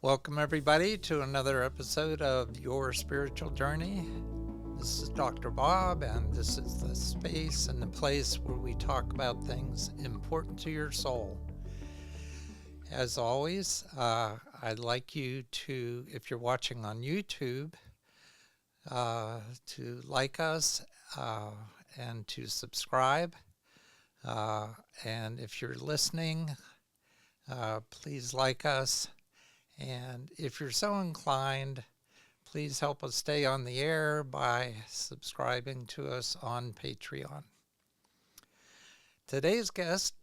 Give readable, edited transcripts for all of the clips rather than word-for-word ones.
Welcome, everybody, to another episode of Your Spiritual Journey. This is Dr. Bob, and this is the space and the place where we talk about things important to your soul. As always, I'd like you to, if you're watching on YouTube, to like us and to subscribe. And if you're listening, please like us. And if you're so inclined, please help us stay on the air by subscribing to us on Patreon. Today's guest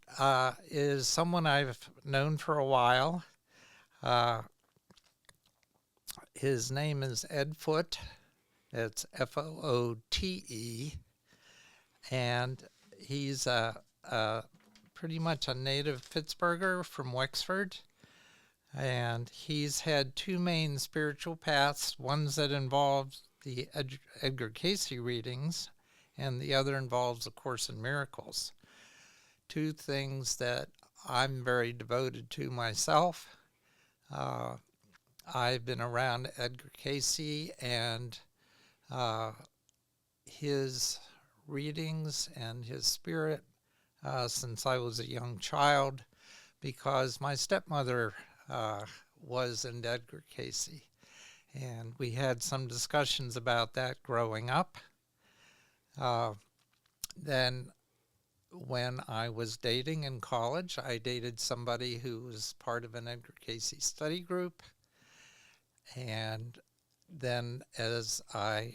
is someone I've known for a while. His name is Ed Foote. It's Foote. And he's pretty much a native Pittsburgher from Wexford. And he's had two main spiritual paths, ones that involve the Edgar Cayce readings, and the other involves A Course in Miracles. Two things that I'm very devoted to myself. I've been around Edgar Cayce and his readings and his spirit since I was a young child, because my stepmother was in Edgar Cayce, and we had some discussions about that growing up. Then when I was dating in college, I dated somebody who was part of an Edgar Cayce study group, and then as I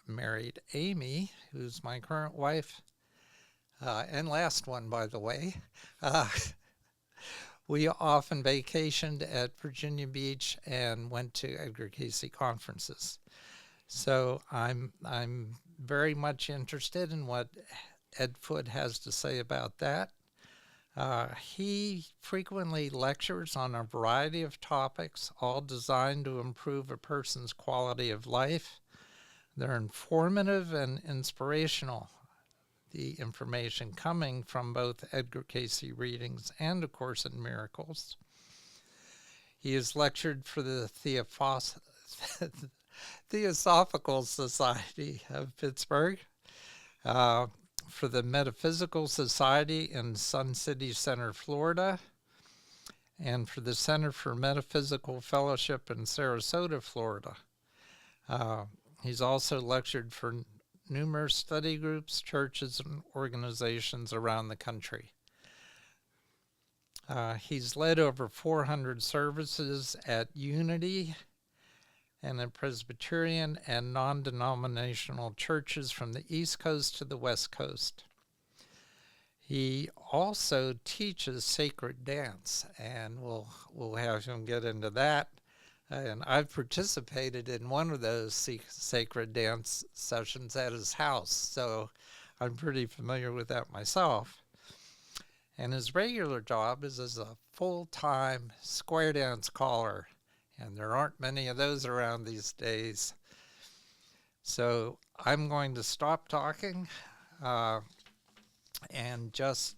married Amy, who's my current wife, and last one, by the way, we often vacationed at Virginia Beach and went to Edgar Cayce conferences. So I'm very much interested in what Ed Foote has to say about that. He frequently lectures on a variety of topics, all designed to improve a person's quality of life. They're informative and inspirational. The information coming from both Edgar Cayce readings and A Course in Miracles. He has lectured for the Theosophical Society of Pittsburgh, for the Metaphysical Society in Sun City Center, Florida, and for the Center for Metaphysical Fellowship in Sarasota, Florida. He's also lectured for numerous study groups, churches, and organizations around the country. He's led over 400 services at Unity and in Presbyterian and non-denominational churches from the East Coast to the West Coast. He also teaches sacred dance, and we'll have him get into that. And I've participated in one of those sacred dance sessions at his house, so I'm pretty familiar with that myself. And his regular job is as a full-time square dance caller, and there aren't many of those around these days. So I'm going to stop talking and just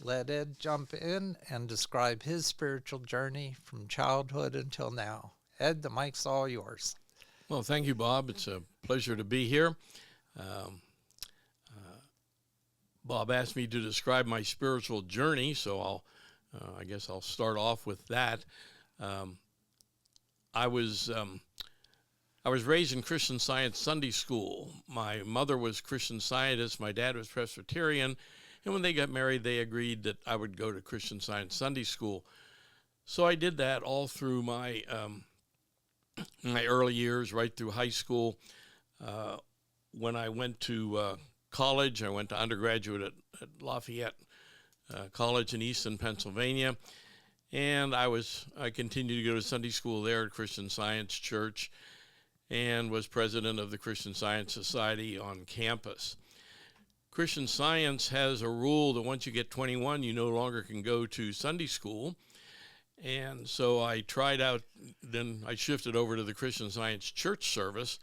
let Ed jump in and describe his spiritual journey from childhood until now. Ed, the mic's all yours. Well, thank you, Bob. It's a pleasure to be here. Bob asked me to describe my spiritual journey, so I guess I'll start off with that. I was raised in Christian Science Sunday school. My mother was Christian Scientist. My dad was Presbyterian. And when they got married, they agreed that I would go to Christian Science Sunday school. So I did that all through my early years, right through high school. When I went to college, I went to undergraduate at Lafayette College in Easton, Pennsylvania. And I continued to go to Sunday school there at Christian Science Church and was president of the Christian Science Society on campus. Christian Science has a rule that once you get 21, you no longer can go to Sunday school. And so I tried out, then I shifted over to the Christian Science church service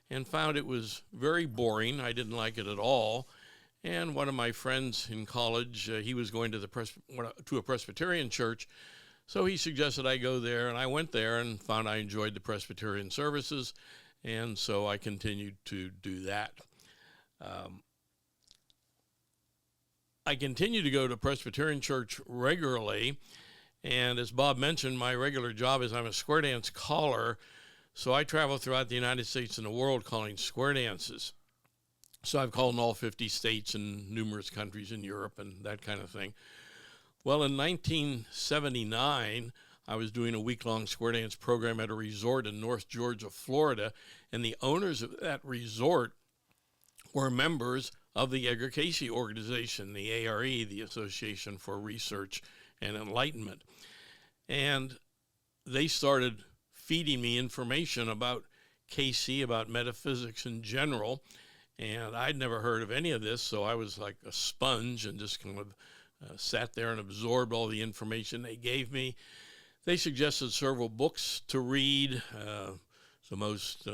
and found it was very boring. I didn't like it at all. And one of my friends in college, he was going to a Presbyterian church, So he suggested I go there, and I went there and found I enjoyed the Presbyterian services, and so I continued to do that. I continue to go to Presbyterian Church regularly, and as Bob mentioned, my regular job is I'm a square dance caller, so I travel throughout the United States and the world calling square dances. So I've called in all 50 states and numerous countries in Europe and that kind of thing. Well, in 1979, I was doing a week-long square dance program at a resort in North Georgia, Florida, and the owners of that resort were members of the Edgar Cayce organization, the A.R.E, the Association for Research and Enlightenment. And they started feeding me information about Cayce, about metaphysics in general, and I'd never heard of any of this, so I was like a sponge and just kind of sat there and absorbed all the information they gave me. They suggested several books to read. The most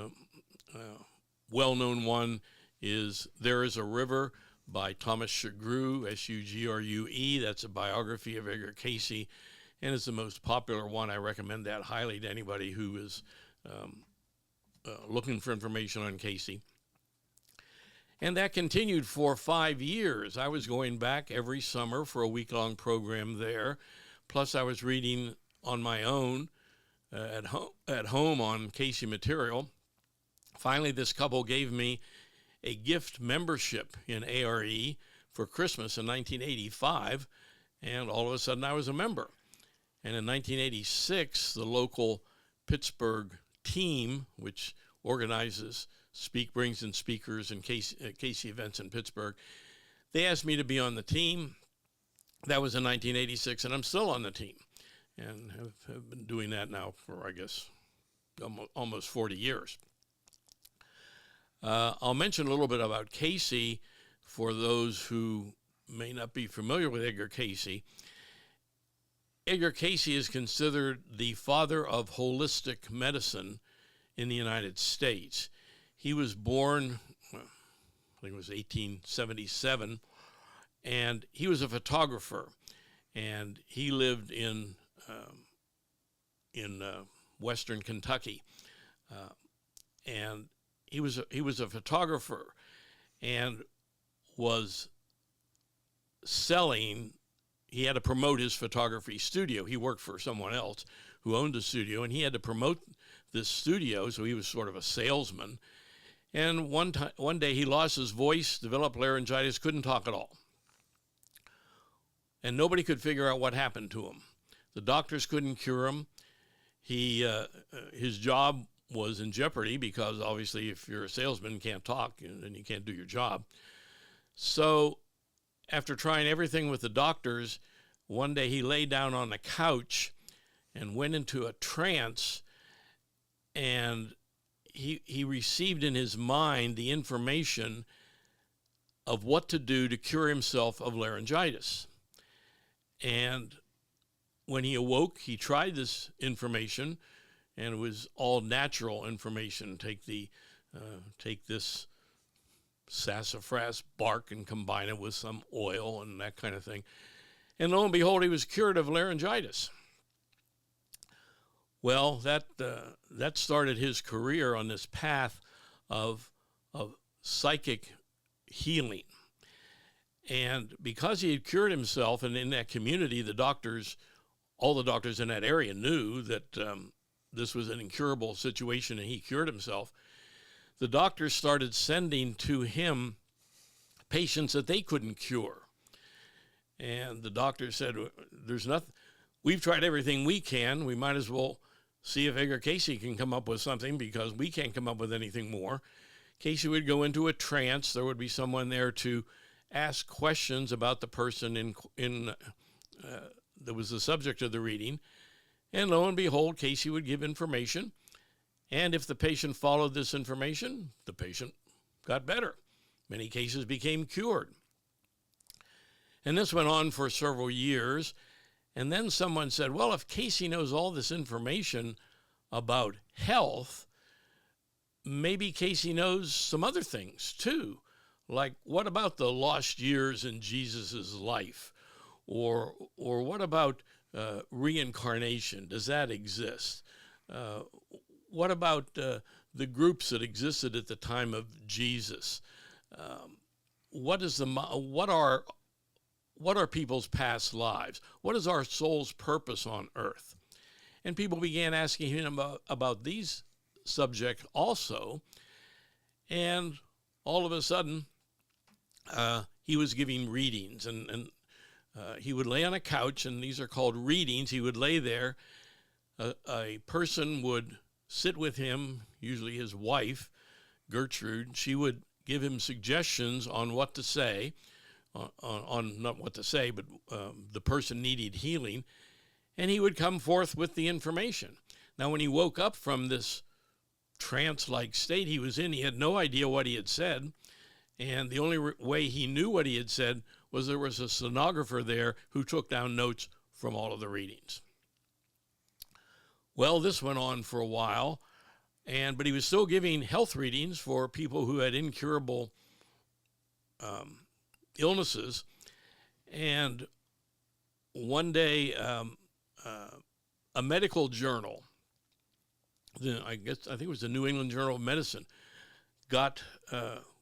well-known one is There is a River by Thomas Sugrue, S-U-G-R-U-E. That's a biography of Edgar Cayce, and it's the most popular one. I recommend that highly to anybody who is looking for information on Cayce. And that continued for 5 years. I was going back every summer for a week-long program there. Plus, I was reading on my own at home on Cayce material. Finally, this couple gave me a gift membership in A.R.E for Christmas in 1985, and all of a sudden I was a member. And in 1986, the local Pittsburgh team, which organizes brings in speakers and Cayce events in Pittsburgh, they asked me to be on the team. That was in 1986, and I'm still on the team, and have been doing that now for, I guess, almost 40 years. I'll mention a little bit about Cayce for those who may not be familiar with Edgar Cayce. Edgar Cayce is considered the father of holistic medicine in the United States. He was born, I think it was 1877, and he was a photographer, and he lived in western Kentucky, and he was a photographer, and was selling. He had to promote his photography studio. He worked for someone else who owned a studio, and he had to promote this studio, so he was sort of a salesman. And one day he lost his voice, developed laryngitis, couldn't talk at all. And nobody could figure out what happened to him. The doctors couldn't cure him. His job was in jeopardy because obviously if you're a salesman and can't talk, then you can't do your job. So after trying everything with the doctors, one day he lay down on the couch and went into a trance, and he received in his mind the information of what to do to cure himself of laryngitis. And when he awoke, he tried this information, and it was all natural information. Take this sassafras bark and combine it with some oil and that kind of thing. And lo and behold, he was cured of laryngitis. Well, that started his career on this path of psychic healing. And because he had cured himself, and in that community, all the doctors in that area knew that this was an incurable situation and he cured himself, the doctors started sending to him patients that they couldn't cure. And the doctor said, there's nothing, we've tried everything we can, we might as well see if Edgar Cayce can come up with something because we can't come up with anything more. Cayce would go into a trance. There would be someone there to ask questions about the person that was the subject of the reading. And lo and behold, Cayce would give information. And if the patient followed this information, the patient got better. Many cases became cured. And this went on for several years. And then someone said, well, if Cayce knows all this information about health, maybe Cayce knows some other things too. Like, what about the lost years in Jesus's life? Or what about reincarnation? Does that exist? What about the groups that existed at the time of Jesus? What are people's past lives? What is our soul's purpose on earth? And people began asking him about these subjects also. And all of a sudden, he was giving readings. And he would lay on a couch, and these are called readings. He would lay there. A person would sit with him, usually his wife, Gertrude. She would give him suggestions on what to say, on not what to say, but the person needed healing, and he would come forth with the information. Now, when he woke up from this trance-like state he was in, he had no idea what he had said, and the only way he knew what he had said was there was a stenographer there who took down notes from all of the readings. Well, this went on for a while, but he was still giving health readings for people who had incurable illnesses. And one day, a medical journal, I think it was the New England Journal of Medicine, got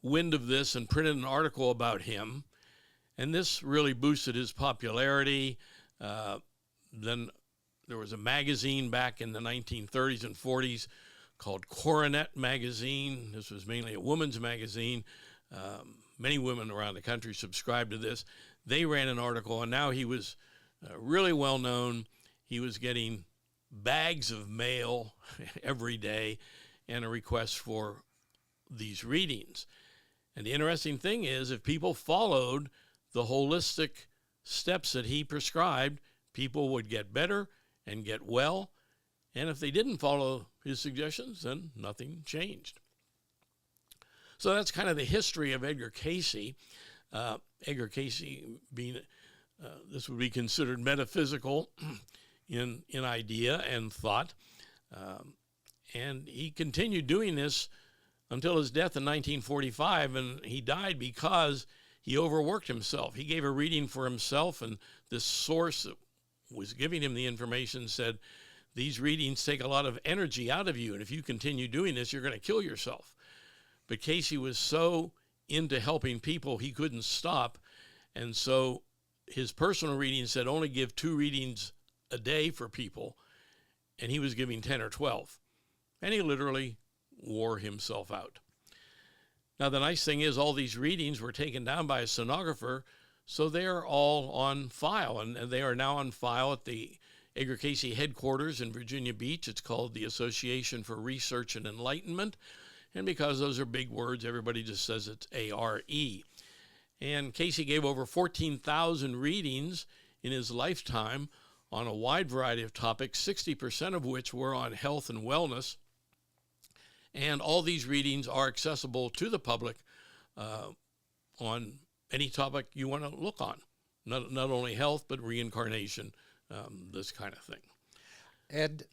wind of this and printed an article about him. And this really boosted his popularity. Then there was a magazine back in the 1930s and 40s called Coronet Magazine. This was mainly a woman's magazine. Many women around the country subscribed to this. They ran an article, and now he was really well known. He was getting bags of mail every day and a request for these readings. And the interesting thing is, if people followed the holistic steps that he prescribed, people would get better and get well. And if they didn't follow his suggestions, then nothing changed. So that's kind of the history of Edgar Cayce. Edgar Cayce being, this would be considered metaphysical in idea and thought. And he continued doing this until his death in 1945, and he died because he overworked himself. He gave a reading for himself, and this source that was giving him the information said, these readings take a lot of energy out of you, and if you continue doing this, you're going to kill yourself. But Cayce was so into helping people, he couldn't stop, and so his personal reading said only give 2 readings a day for people, and he was giving 10 or 12, and he literally wore himself out. Now, the nice thing is all these readings were taken down by a stenographer, so they are all on file, and they are now on file at the Edgar Cayce headquarters in Virginia Beach. It's called the Association for Research and Enlightenment, and because those are big words, everybody just says it's A.R.E. And Cayce gave over 14,000 readings in his lifetime on a wide variety of topics, 60% of which were on health and wellness. And all these readings are accessible to the public on any topic you want to look on, not only health, but reincarnation, this kind of thing. Ed,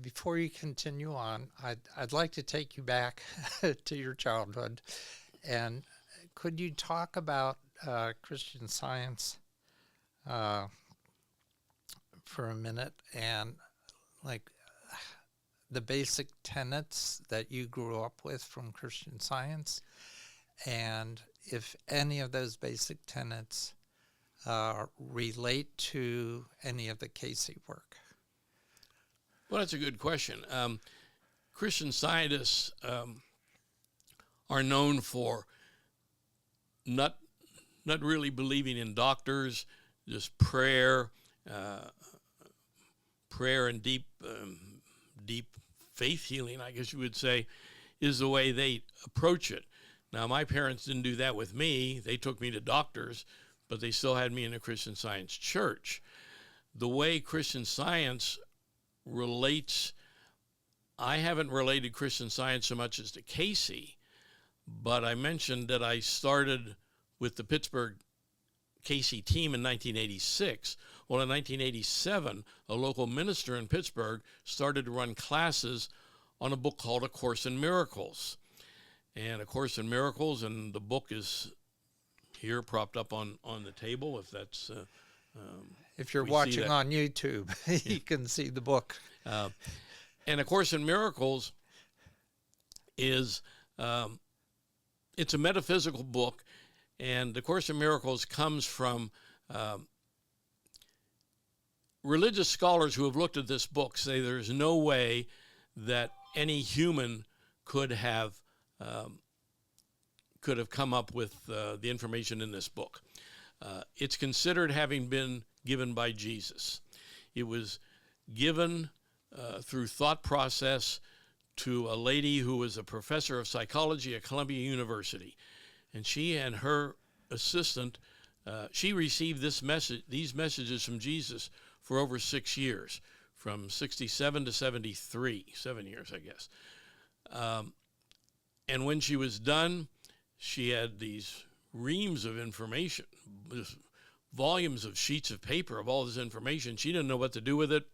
before you continue on, I'd like to take you back to your childhood. And could you talk about Christian Science for a minute, and like the basic tenets that you grew up with from Christian Science, and if any of those basic tenets relate to any of the Cayce work? Well, that's a good question. Christian Scientists are known for not really believing in doctors, just prayer and deep faith healing, I guess you would say, is the way they approach it. Now, my parents didn't do that with me. They took me to doctors, but they still had me in a Christian Science church. The way Christian Science relates, I haven't related Christian Science so much as to Cayce, but I mentioned that I started with the Pittsburgh Cayce team in 1986. Well, in 1987, a local minister in Pittsburgh started to run classes on a book called A Course in Miracles. And A Course in Miracles, and the book is here propped up on the table, if that's... If you're we see watching that. on YouTube, you can see the book. And A Course in Miracles is, it's a metaphysical book, and The Course in Miracles comes from religious scholars who have looked at this book say there's no way that any human could have come up with the information in this book. It's considered having been given by Jesus. It was given through thought process to a lady who was a professor of psychology at Columbia University. And she and her assistant, she received these messages from Jesus for over 6 years, from 67 to 73, 7 years, I guess. And when she was done, she had these reams of information, volumes of sheets of paper of all this information. She didn't know what to do with it.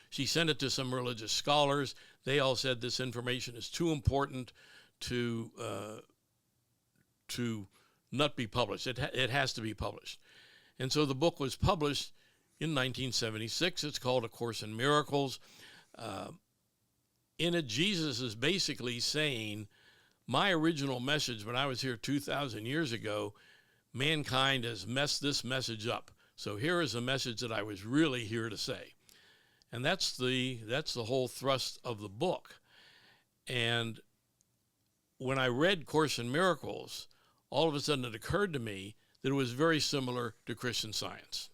She sent it to some religious scholars. They all said this information is too important to not be published. It has to be published. And so the book was published in 1976. It's called A Course in Miracles. In it, Jesus is basically saying, my original message when I was here 2,000 years ago, mankind has messed this message up. So here is a message that I was really here to say. And that's the whole thrust of the book. And when I read Course in Miracles, all of a sudden it occurred to me that it was very similar to Christian Science.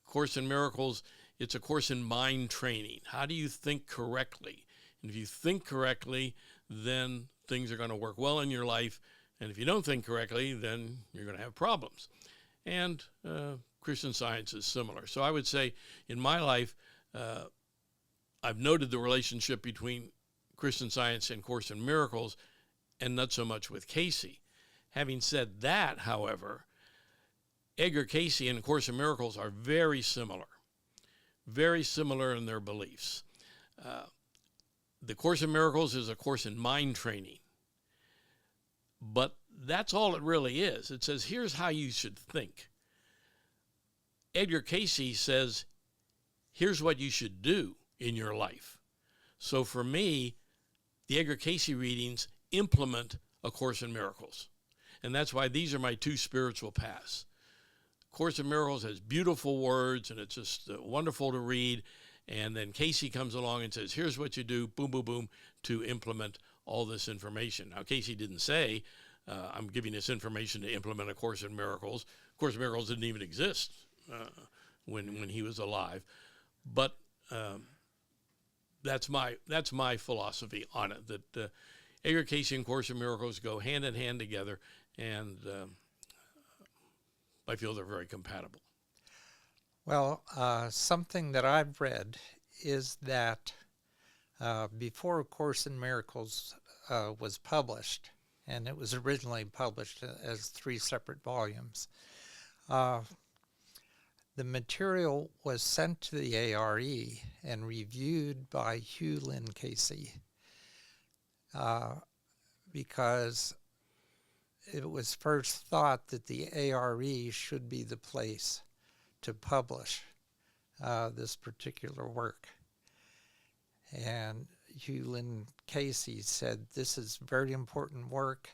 Course in Miracles, it's a course in mind training. How do you think correctly? And if you think correctly, then things are going to work well in your life. And if you don't think correctly, then you're going to have problems. And Christian Science is similar. So I would say in my life, I've noted the relationship between Christian Science and Course in Miracles, and not so much with Cayce. Having said that, however, Edgar Cayce and Course in Miracles are very similar in their beliefs. The Course in Miracles is a course in mind training, but that's all it really is. It says, here's how you should think. Edgar Cayce says, here's what you should do in your life. So for me, the Edgar Cayce readings implement A Course in Miracles. And that's why these are my two spiritual paths. Course in Miracles has beautiful words, and it's just wonderful to read. And then Cayce comes along and says, here's what you do, boom, boom, boom, to implement all this information. Now, Cayce didn't say, I'm giving this information to implement A Course in Miracles. A Course in Miracles didn't even exist when he was alive. But that's my philosophy on it, that Edgar Cayce and Course in Miracles go hand in hand together, and I feel they're very compatible. Well, something that I've read is that before A Course in Miracles was published, and it was originally published as 3 separate volumes, the material was sent to the A.R.E. and reviewed by Hugh Lynn Cayce because it was first thought that the A.R.E. should be the place to publish this particular work. And Hugh Lynn Cayce said, this is very important work.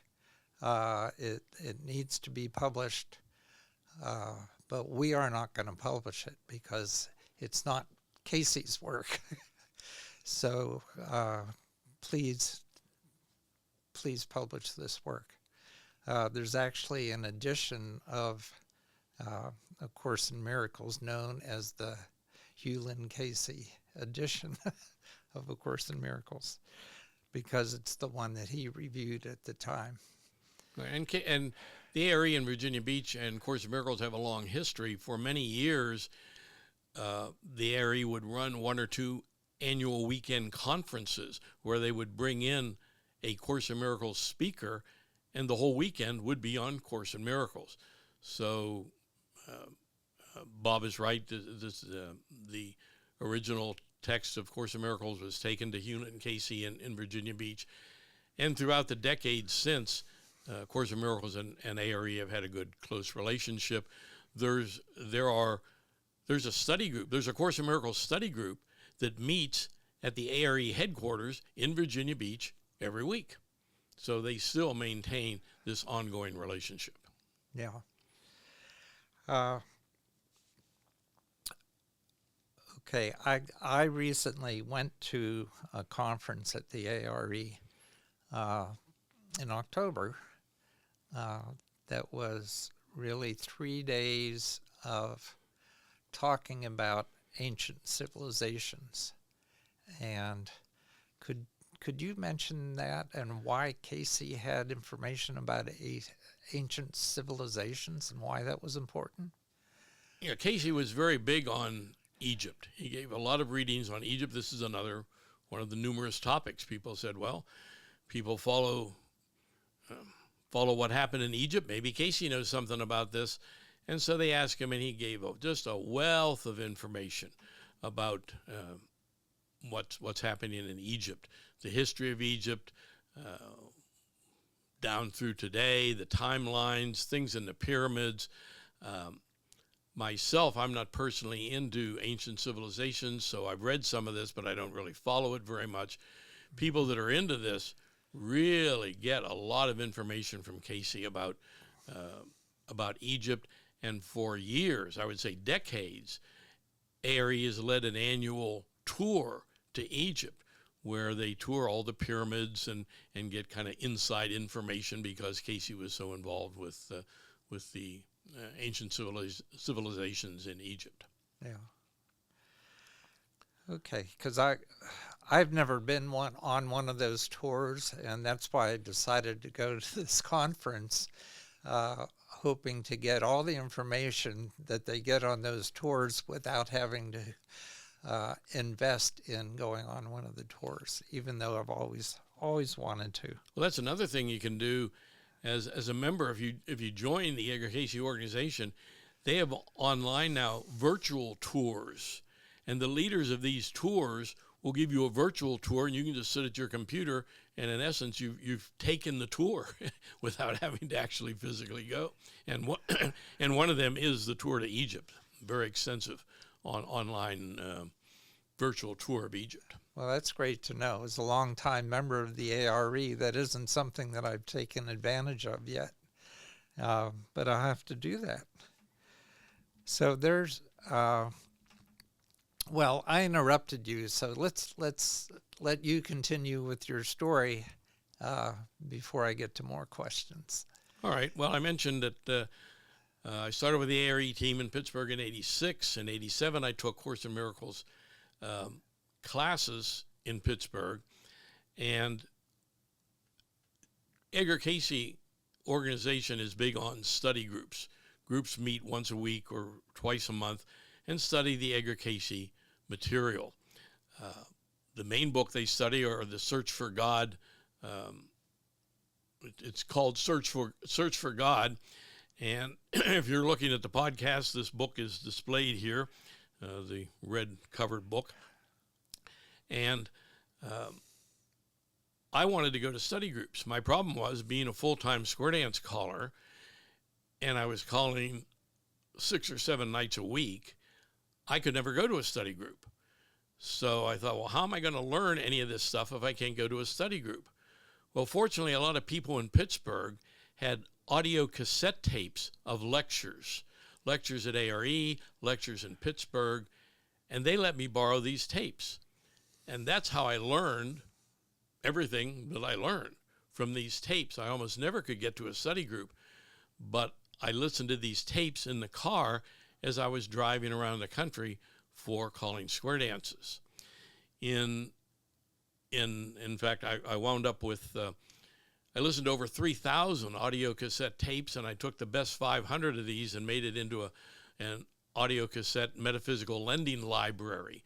It needs to be published, but we are not going to publish it because it's not Cayce's work. So please publish this work. There's actually an edition of A Course in Miracles known as the Hugh Lynn Cayce edition of A Course in Miracles, because it's the one that he reviewed at the time. And the A.R.E. in Virginia Beach and Course in Miracles have a long history. For many years, the A.R.E. would run 1 or 2 annual weekend conferences where they would bring in a Course in Miracles speaker, and the whole weekend would be on Course in Miracles. So Bob is right. The original text of Course in Miracles was taken to Hugh Lynn Cayce in Virginia Beach. And throughout the decades since, Course in Miracles and A.R.E. have had a good, close relationship. there's a study group. There's a Course in Miracles study group that meets at the A.R.E. headquarters in Virginia Beach every week. So they still maintain this ongoing relationship. Yeah. Okay, I recently went to a conference at the A.R.E. In October that was really 3 days of talking about ancient civilizations. And could you mention that and why Cayce had information about ancient civilizations and why that was important? Yeah, Cayce was very big on Egypt. He gave a lot of readings on Egypt. This is another one of the numerous topics. People said, well, people follow what happened in Egypt. Maybe Cayce knows something about this. And so they asked him, and he gave just a wealth of information about what's happening in Egypt, the history of Egypt, down through today, the timelines, things in the pyramids. Myself, I'm not personally into ancient civilizations, so I've read some of this, but I don't really follow it very much. People that are into this really get a lot of information from Cayce about Egypt. And for years, I would say decades, A.R.E. has led an annual tour to Egypt where they tour all the pyramids and get kind of inside information because Cayce was so involved with the ancient civilizations in Egypt. Yeah. Okay, because I've never been on one of those tours, and that's why I decided to go to this conference, hoping to get all the information that they get on those tours without having to invest in going on one of the tours, even though I've always wanted to. Well, that's another thing you can do as a member. If you join the Edgar Cayce organization, they have online now virtual tours, and the leaders of these tours will give you a virtual tour, and you can just sit at your computer, and in essence, you've taken the tour without having to actually physically go. And one of them is the tour to Egypt, very extensive online virtual tour of Egypt. Well, that's great to know. As a longtime member of the A.R.E., that isn't something that I've taken advantage of yet, but I'll have to do that. So there's, well, I interrupted you, so let's let you continue with your story before I get to more questions. All right. Well, I mentioned that I started with the A.R.E. team in Pittsburgh in '86. In '87, I took Course in Miracles classes in Pittsburgh, and Edgar Cayce organization is big on study groups. Groups meet once a week or twice a month and study the Edgar Cayce material. The main book they study are the Search for God. It's called Search for God. And if you're looking at the podcast, this book is displayed here, the red covered book. And I wanted to go to study groups. My problem was being a full-time square dance caller, and I was calling 6 or 7 nights a week. I could never go to a study group. So I thought, well, how am I going to learn any of this stuff if I can't go to a study group? Well, fortunately, a lot of people in Pittsburgh had audio cassette tapes of lectures at A.R.E., lectures in Pittsburgh, and they let me borrow these tapes. And that's how I learned everything that I learned from these tapes. I almost never could get to a study group, but I listened to these tapes in the car as I was driving around the country for calling square dances. In fact, I wound up with, I listened to over 3,000 audio cassette tapes, and I took the best 500 of these and made it into an audio cassette metaphysical lending library.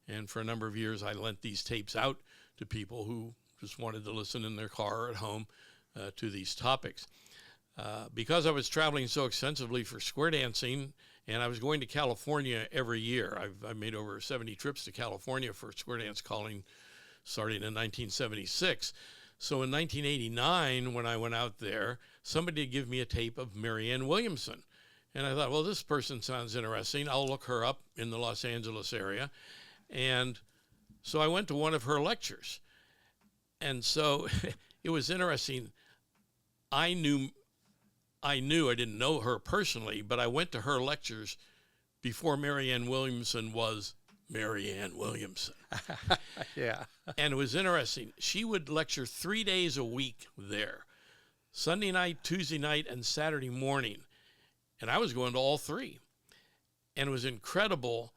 And for a number of years, I lent these tapes out to people who just wanted to listen in their car or at home to these topics. Because I was traveling so extensively for square dancing, and I was going to California every year. I've made over 70 trips to California for square dance calling, starting in 1976. So in 1989, when I went out there, somebody had given me a tape of Marianne Williamson. And I thought, well, this person sounds interesting. I'll look her up in the Los Angeles area. And so I went to one of her lectures. And so it was interesting. I didn't know her personally, but I went to her lectures before Marianne Williamson was Marianne Williamson. Yeah. And it was interesting. She would lecture 3 days a week there, Sunday night, Tuesday night, and Saturday morning. And I was going to all three. And it was incredible.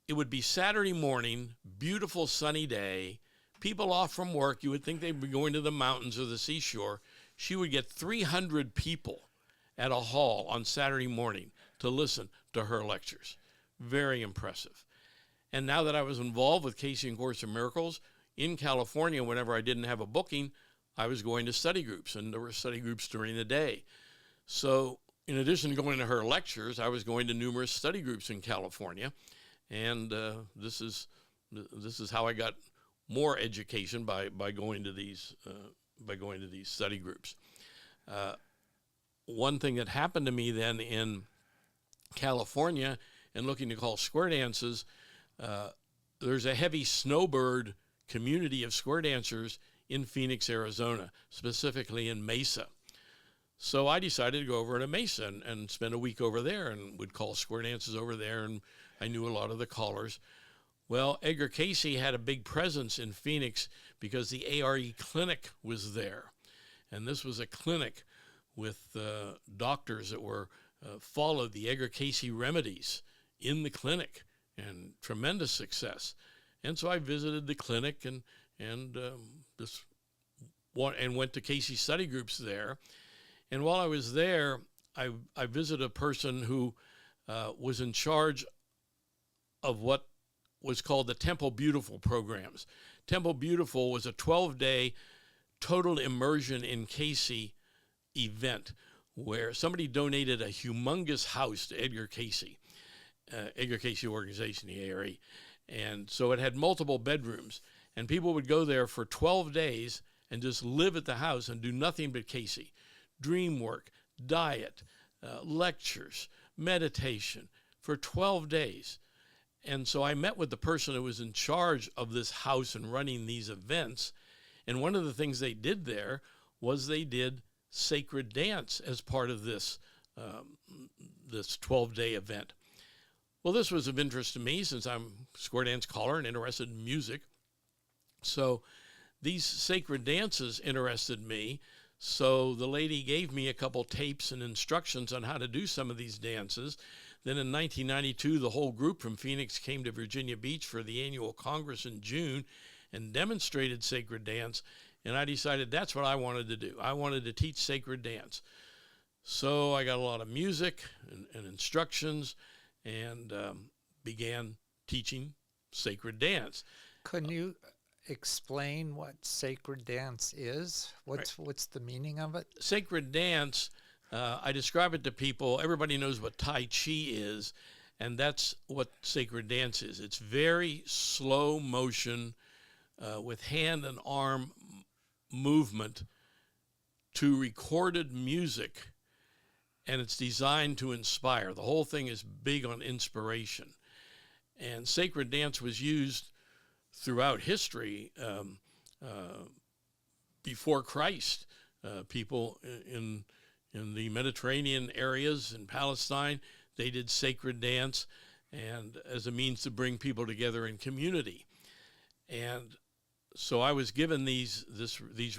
It would be Saturday morning, beautiful sunny day, people off from work. You would think they'd be going to the mountains or the seashore. She would get 300 people at a hall on Saturday morning to listen to her lectures. Very impressive. And now that I was involved with Cayce and Course in Miracles in California, whenever I didn't have a booking, I was going to study groups, and there were study groups during the day. So in addition to going to her lectures, I was going to numerous study groups in California, and this is how I got more education by going to these study groups. One thing that happened to me then in California and looking to call square dances, there's a heavy snowbird community of square dancers in Phoenix, Arizona, specifically in Mesa. So I decided to go over to Mesa and spend a week over there and would call square dances over there, and I knew a lot of the callers. Well, Edgar Cayce had a big presence in Phoenix because the A.R.E. clinic was there. And this was a clinic with doctors that were followed the Edgar Cayce remedies in the clinic, and tremendous success. And so I visited the clinic and went to Cayce study groups there. And while I was there, I visited a person who was in charge of what was called the Temple Beautiful programs. Temple Beautiful was a 12-day total immersion in Cayce event where somebody donated a humongous house to Edgar Cayce organization, the A.R.E. And so it had multiple bedrooms, and people would go there for 12 days and just live at the house and do nothing but Cayce. Dream work, diet, lectures, meditation for 12 days. And so I met with the person who was in charge of this house and running these events. And one of the things they did there was they did sacred dance as part of this 12-day event. Well, this was of interest to me since I'm a square dance caller and interested in music. So these sacred dances interested me. So the lady gave me a couple tapes and instructions on how to do some of these dances. Then in 1992, the whole group from Phoenix came to Virginia Beach for the annual Congress in June and demonstrated sacred dance. And I decided that's what I wanted to do. I wanted to teach sacred dance. So I got a lot of music and instructions and began teaching sacred dance. Can you explain what sacred dance is? What's the meaning of it? Sacred dance, I describe it to people. Everybody knows what Tai Chi is, and that's what sacred dance is. It's very slow motion with hand and arm movement to recorded music, and it's designed to inspire. The whole thing is big on inspiration. And sacred dance was used throughout history. Before Christ, people in the Mediterranean areas in Palestine, they did sacred dance, and as a means to bring people together in community. And so I was given these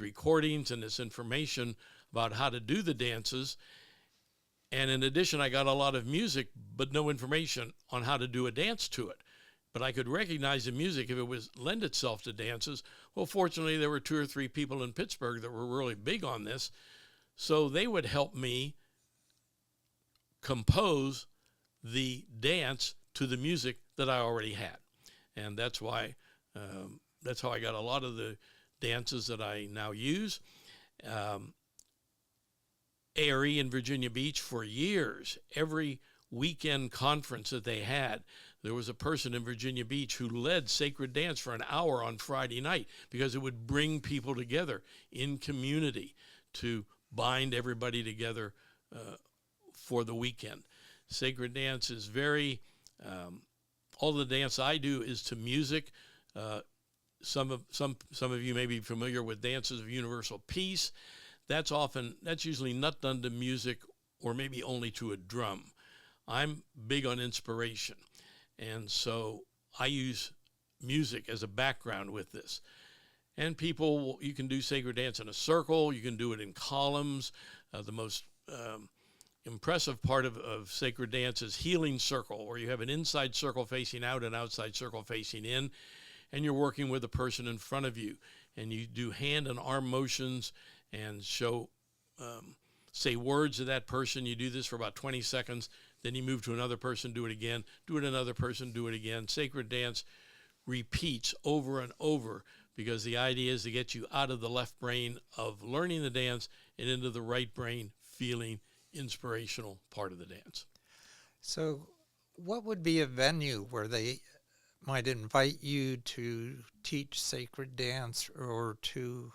recordings and this information about how to do the dances. And in addition, I got a lot of music, but no information on how to do a dance to it. But I could recognize the music if it was lend itself to dances. Well, fortunately, there were 2 or 3 people in Pittsburgh that were really big on this. So they would help me compose the dance to the music that I already had. And that's why, that's how I got a lot of the dances that I now use. A.R.E. in Virginia Beach for years, every weekend conference that they had, there was a person in Virginia Beach who led sacred dance for an hour on Friday night because it would bring people together in community to bind everybody together for the weekend. Sacred dance is very, all the dance I do is to music. Some of you may be familiar with dances of universal peace. That's usually not done to music or maybe only to a drum. I'm big on inspiration. And so I use music as a background with this. And you can do sacred dance in a circle. You can do it in columns. The most impressive part of sacred dance is healing circle, where you have an inside circle facing out and outside circle facing in, and you're working with the person in front of you. And you do hand and arm motions and say words to that person. You do this for about 20 seconds. Then you move to another person, do it again. Do it another person, do it again. Sacred dance repeats over and over, because the idea is to get you out of the left brain of learning the dance and into the right brain feeling inspirational part of the dance. So what would be a venue where they might invite you to teach sacred dance, or to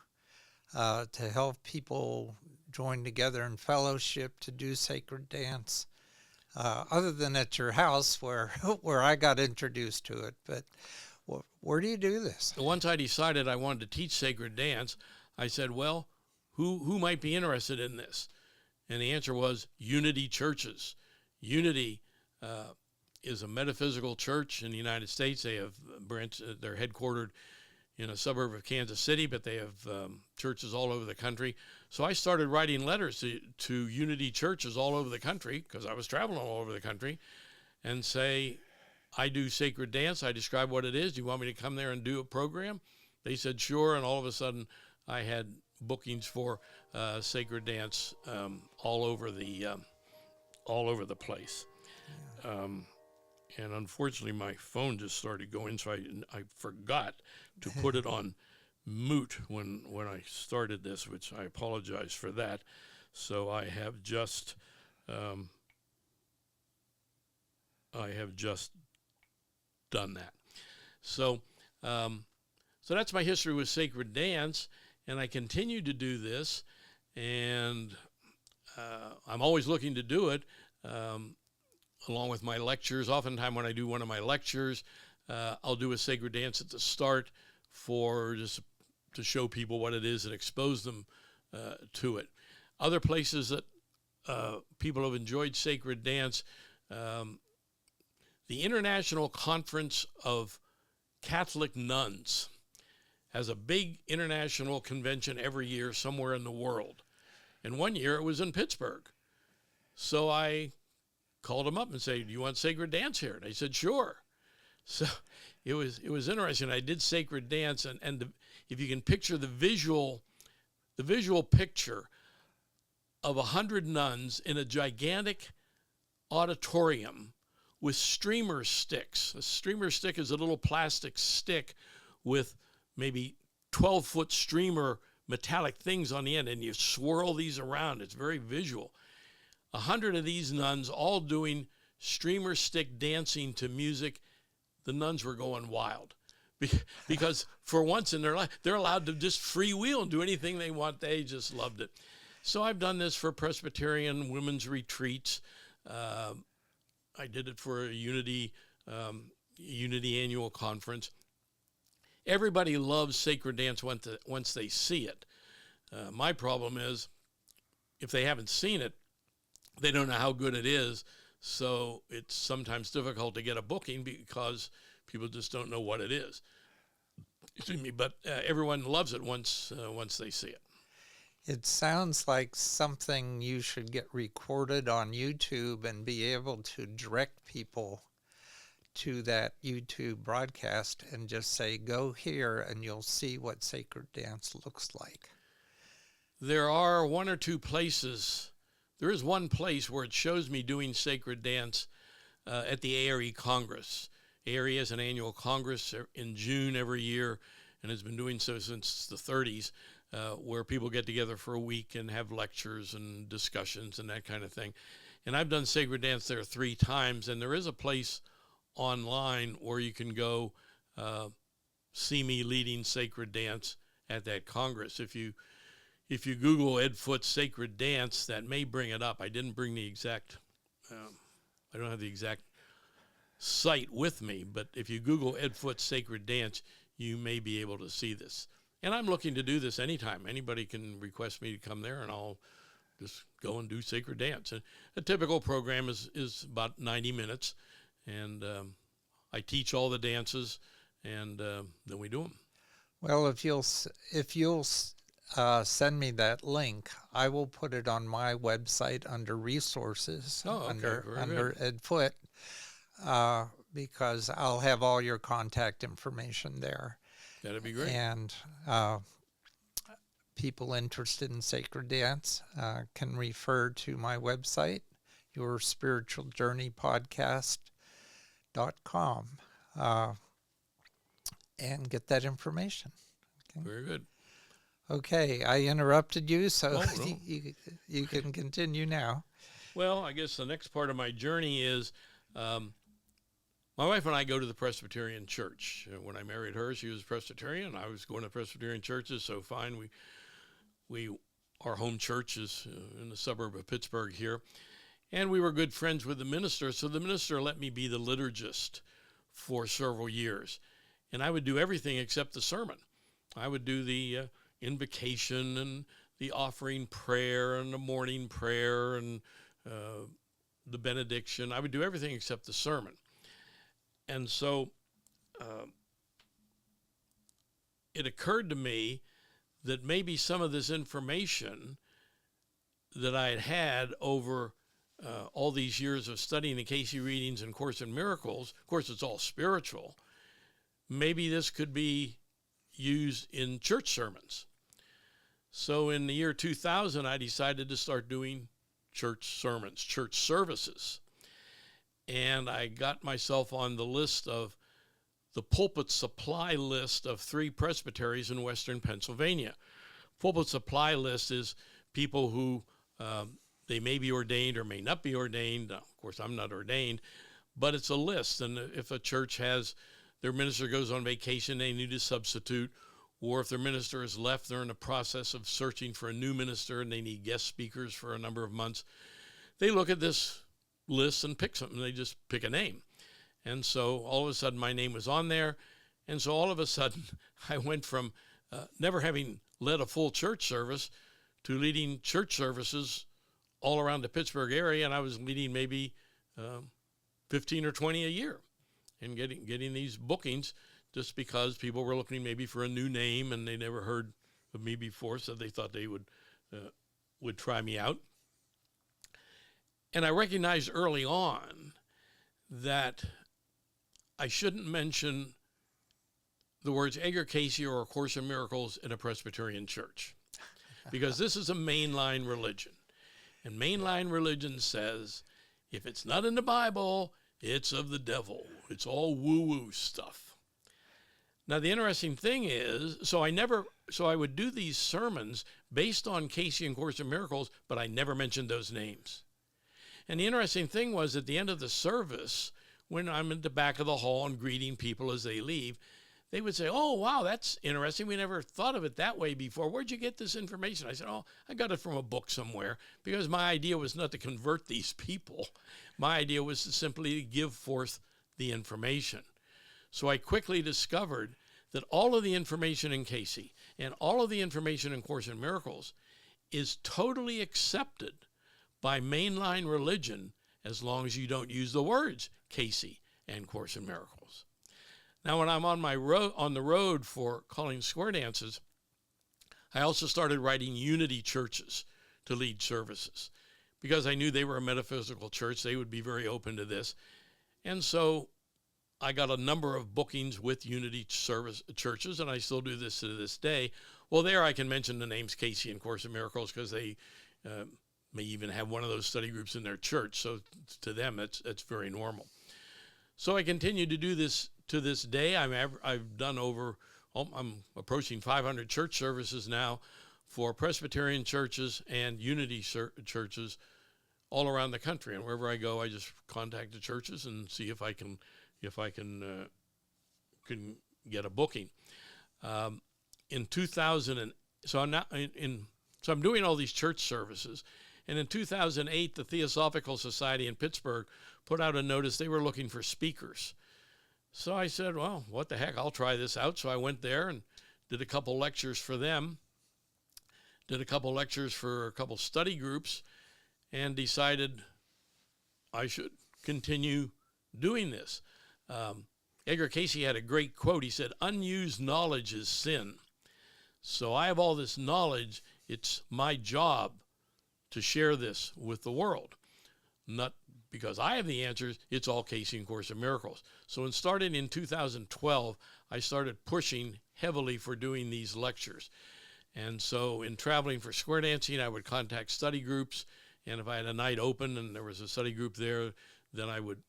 help people join together in fellowship to do sacred dance, other than at your house where I got introduced to it? But where do you do this? Once I decided I wanted to teach sacred dance, I said, well, who might be interested in this? And the answer was Unity churches. Unity is a metaphysical church in the United States. They have they're headquartered in a suburb of Kansas City, but they have churches all over the country. So I started writing letters to Unity churches all over the country, because I was traveling all over the country, and say, I do sacred dance. I describe what it is. Do you want me to come there and do a program? They said, sure. And all of a sudden I had bookings for sacred dance all over the place. Yeah. And unfortunately, my phone just started going, so I forgot to put it on mute when I started this, which I apologize for that. So I have just done that. So that's my history with sacred dance, and I continue to do this, and I'm always looking to do it. Along with my lectures, oftentimes when I do one of my lectures, I'll do a sacred dance at the start just to show people what it is and expose them to it. Other places that people have enjoyed sacred dance, the International Conference of Catholic Nuns has a big international convention every year somewhere in the world. And one year it was in Pittsburgh. So I called them up and said, do you want sacred dance here? And they said, sure. So it was interesting. I did sacred dance, and if you can picture the visual picture of 100 nuns in a gigantic auditorium with streamer sticks. A streamer stick is a little plastic stick with maybe 12-foot streamer metallic things on the end, and you swirl these around. It's very visual. 100 of these nuns all doing streamer stick dancing to music. The nuns were going wild because for once in their life, they're allowed to just freewheel and do anything they want. They just loved it. So I've done this for Presbyterian women's retreats. I did it for a Unity annual conference. Everybody loves sacred dance once they see it. My problem is, if they haven't seen it, they don't know how good it is. So it's sometimes difficult to get a booking because people just don't know what it is. Excuse me, but everyone loves it once they see it. It sounds like something you should get recorded on YouTube and be able to direct people to that YouTube broadcast and just say, go here and you'll see what sacred dance looks like. There are one or two places. There is one place where it shows me doing sacred dance at the A.R.E. Congress. A.R.E. has an annual Congress in June every year, and has been doing so since the 30s, where people get together for a week and have lectures and discussions and that kind of thing. And I've done sacred dance there 3 times, and there is a place online where you can go see me leading sacred dance at that Congress. If you if you Google Ed Foote sacred dance, that may bring it up. I didn't bring the exact, I don't have the exact site with me, but if you Google Ed Foote sacred dance, you may be able to see this. And I'm looking to do this anytime. Anybody can request me to come there, and I'll just go and do sacred dance. And a typical program is about 90 minutes, and I teach all the dances, and then we do them. Well, if you'll send me that link, I will put it on my website under resources, under Ed Foote, because I'll have all your contact information there. That'd be great. And people interested in sacred dance can refer to my website, yourspiritualjourneypodcast.com, and get that information. Okay. Very good. Okay, I interrupted you, so Oh, no. you can continue now. Well, I guess the next part of my journey is my wife and I go to the Presbyterian church. When I married her, she was Presbyterian. I was going to Presbyterian churches, so fine. Our home church is in the suburb of Pittsburgh here, and we were good friends with the minister, so the minister let me be the liturgist for several years, and I would do everything except the sermon. I would do the invocation and the offering prayer and the morning prayer and the benediction. I would do everything except the sermon. And so it occurred to me that maybe some of this information that I had had over all these years of studying the Cayce readings and Course in Miracles, of course it's all spiritual, maybe this could be used in church sermons. So in the year 2000, I decided to start doing church sermons, church services. And I got myself on the list of the pulpit supply list of 3 presbyteries in Western Pennsylvania. Pulpit supply list is people who they may be ordained or may not be ordained. Now, of course, I'm not ordained, but it's a list. And if a church has their minister goes on vacation, they need a substitute, or if their minister has left, they're in the process of searching for a new minister and they need guest speakers for a number of months. They look at this list and pick something. They just pick a name. And so all of a sudden my name was on there. And so all of a sudden I went from never having led a full church service to leading church services all around the Pittsburgh area. And I was leading maybe 15 or 20 a year and getting these bookings just because people were looking maybe for a new name and they never heard of me before. So they thought they would try me out. And I recognized early on that I shouldn't mention the words Edgar, Cayce, or A Course in Miracles in a Presbyterian church, because this is a mainline religion. And mainline religion says, if it's not in the Bible, it's of the devil. It's all woo-woo stuff. Now, the interesting thing is, so I would do these sermons based on Cayce and Course in Miracles, but I never mentioned those names. And the interesting thing was at the end of the service, when I'm at the back of the hall and greeting people as they leave, they would say, oh, wow, that's interesting. We never thought of it that way before. Where'd you get this information? I said, oh, I got it from a book somewhere, because my idea was not to convert these people. My idea was to simply give forth the information. So I quickly discovered that all of the information in Cayce and all of the information in Course in Miracles is totally accepted by mainline religion as long as you don't use the words Cayce and Course in Miracles. Now, when I'm on the road for calling square dances, I also started writing unity churches to lead services, because I knew they were a metaphysical church. They would be very open to this. And so I got a number of bookings with unity service churches, and I still do this to this day. Well, there I can mention the names Cayce and Course in Miracles, because they may even have one of those study groups in their church. So to them, that's very normal. So I continue to do this to this day. I've done I'm approaching 500 church services now for Presbyterian churches and unity churches all around the country. And wherever I go, I just contact the churches and see if I can get a booking. In 2000, so I'm now in So I'm doing all these church services. And in 2008, the Theosophical Society in Pittsburgh put out a notice they were looking for speakers. So I said, well, what the heck, I'll try this out. So I went there and did a couple lectures for them, did a couple lectures for a couple study groups, and decided I should continue doing this. Edgar Cayce had a great quote. He said, unused knowledge is sin. So I have all this knowledge. It's my job to share this with the world. Not because I have the answers, it's all Cayce and Course in Miracles. So when started in 2012, I started pushing heavily for doing these lectures. And so in traveling for square dancing, I would contact study groups. And if I had a night open and there was a study group there, then I would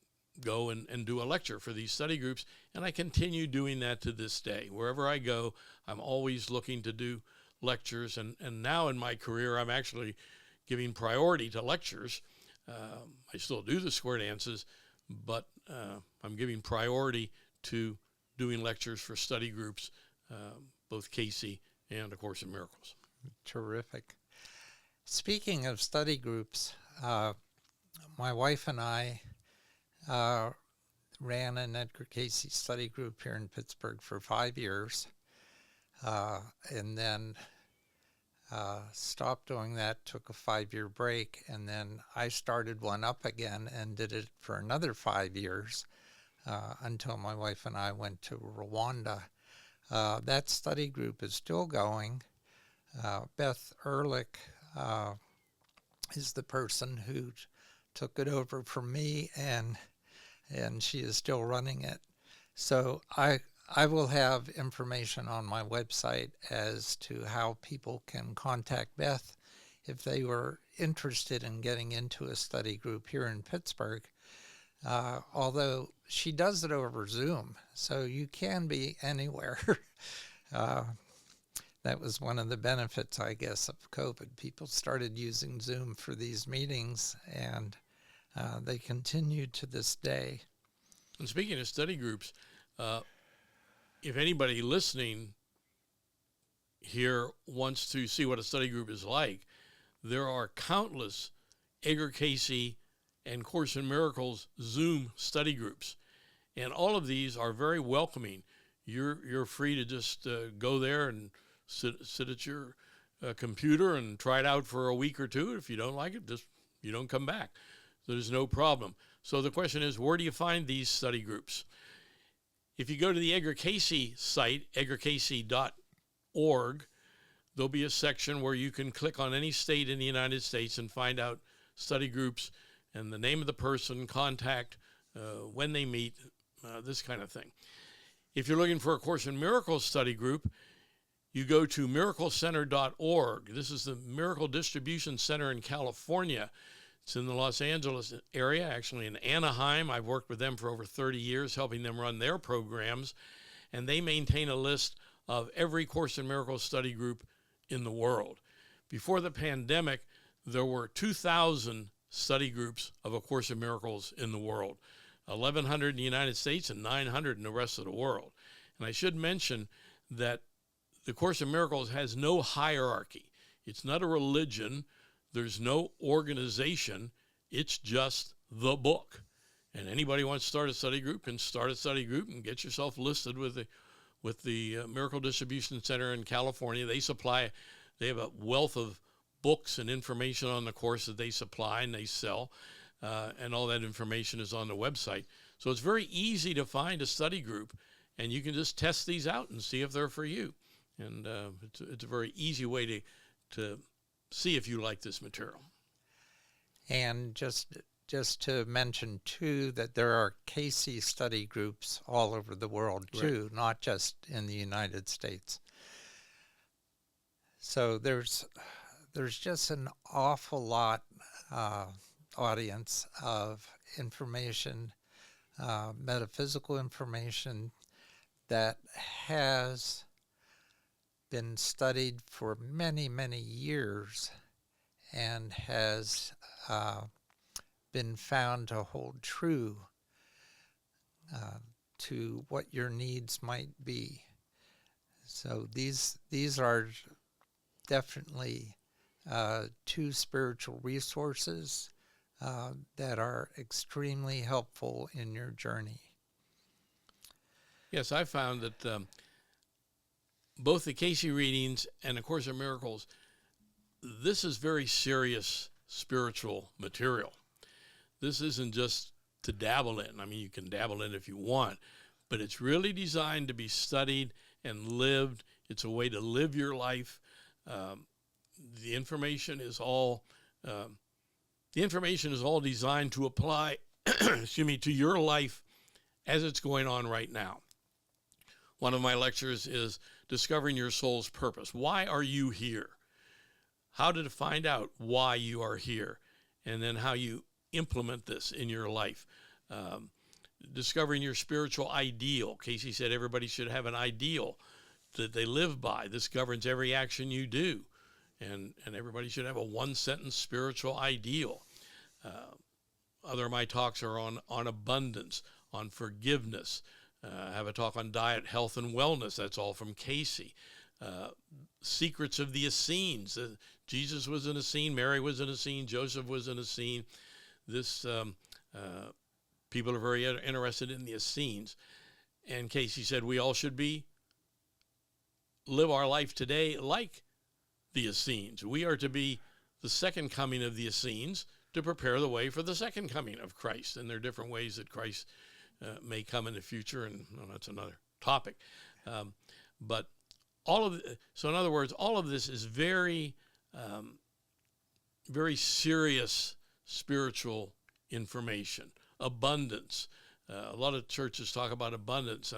go and do a lecture for these study groups. And I continue doing that to this day. Wherever I go, I'm always looking to do lectures. And now in my career, I'm actually giving priority to lectures. I still do the square dances, but I'm giving priority to doing lectures for study groups, both Cayce and A Course in Miracles. Terrific. Speaking of study groups, my wife and I ran an Edgar Cayce study group here in Pittsburgh for 5 years, and then stopped doing that, took a 5-year break, and then I started one up again and did it for another 5 years until my wife and I went to Rwanda. That study group is still going. Beth Ehrlich is the person who took it over from me, and she is still running it. So I will have information on my website as to how people can contact Beth if they were interested in getting into a study group here in Pittsburgh, although she does it over Zoom, so you can be anywhere. That was one of the benefits, I guess, of COVID. People started using Zoom for these meetings, and they continue to this day. And speaking of study groups, if anybody listening here wants to see what a study group is like, there are countless Edgar Cayce and Course in Miracles Zoom study groups. And all of these are very welcoming. You're free to just go there and sit at your computer and try it out for a week or two. If you don't like it, you don't come back. So there's no problem. So the question is, where do you find these study groups? If you go to the Edgar Cayce site, edgarcayce.org, there'll be a section where you can click on any state in the United States and find out study groups and the name of the person, contact, when they meet, this kind of thing. If you're looking for a Course in Miracles study group, you go to miraclecenter.org. This is the Miracle Distribution Center in California. It's in the Los Angeles area, actually in Anaheim. I've worked with them for over 30 years, helping them run their programs. And they maintain a list of every Course in Miracles study group in the world. Before the pandemic, there were 2,000 study groups of A Course in Miracles in the world, 1,100 in the United States and 900 in the rest of the world. And I should mention that the Course in Miracles has no hierarchy. It's not a religion. There's no organization. It's just the book. And anybody wants to start a study group can start a study group and get yourself listed with the Miracle Distribution Center in California. They have a wealth of books and information on the course that they supply and they sell. And all that information is on the website. So it's very easy to find a study group, and you can just test these out and see if they're for you. And it's a very easy way to see if you like this material. And just to mention, too, that there are Cayce study groups all over the world, too, right, not just in the United States. So there's just an awful lot audience of information, metaphysical information that has been studied for many, many years and has been found to hold true to what your needs might be. So these are definitely two spiritual resources that are extremely helpful in your journey. Yes, I found that both the Cayce readings and A Course in Miracles, this is very serious spiritual material. This isn't just to dabble in. I mean, you can dabble in if you want, but it's really designed to be studied and lived. It's a way to live your life. The information is all designed to apply, excuse me, to your life as it's going on right now. One of my lectures is Discovering Your Soul's Purpose. Why are you here? How to find out why you are here, and then how you implement this in your life. Discovering your spiritual ideal. Cayce said everybody should have an ideal that they live by. This governs every action you do. And everybody should have a one-sentence spiritual ideal. Other of my talks are on abundance, on forgiveness. I have a talk on diet, health, and wellness. That's all from Cayce. Secrets of the Essenes. Jesus was an Essene, Mary was an Essene, Joseph was an Essene. This people are very interested in the Essenes. And Cayce said we all should live our life today like the Essenes. We are to be the second coming of the Essenes to prepare the way for the second coming of Christ. And there are different ways that Christ may come in the future, and that's another topic. But so in other words, all of this is very, very serious spiritual information. Abundance. A lot of churches talk about abundance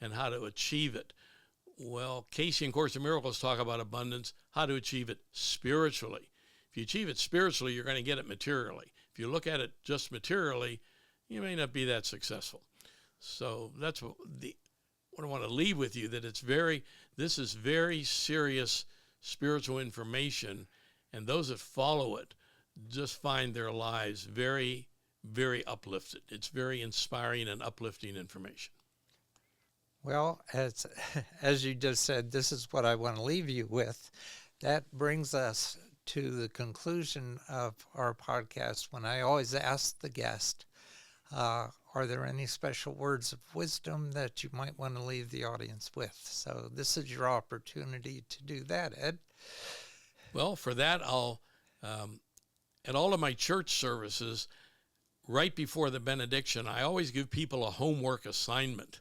and how to achieve it. Well, Cayce and Course in Miracles talk about abundance, how to achieve it spiritually. If you achieve it spiritually, you're going to get it materially. If you look at it just materially, you may not be that successful. So that's what I want to leave with you, that this is very serious spiritual information, and those that follow it just find their lives very, very uplifted. It's very inspiring and uplifting information. Well, as you just said, this is what I want to leave you with. That brings us to the conclusion of our podcast, when I always ask the guest, are there any special words of wisdom that you might want to leave the audience with? So this is your opportunity to do that, Ed. Well, for that, I'll at all of my church services, right before the benediction, I always give people a homework assignment.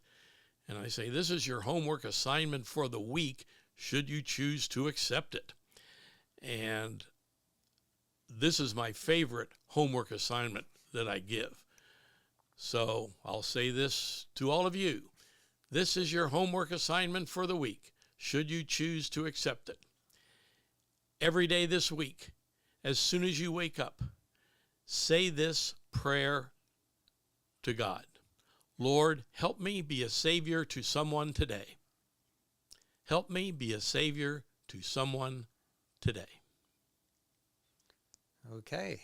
And I say, this is your homework assignment for the week, should you choose to accept it. And this is my favorite homework assignment that I give. So I'll say this to all of you. This is your homework assignment for the week, should you choose to accept it. Every day this week, as soon as you wake up, say this prayer to God. Lord, help me be a savior to someone today. Help me be a savior to someone today. Okay.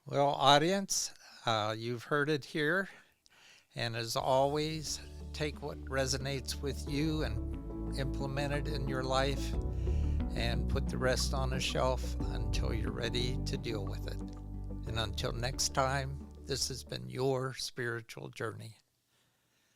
Well, audience, you've heard it here. And as always, take what resonates with you and implement it in your life, and put the rest on a shelf until you're ready to deal with it. And until next time, this has been your spiritual journey.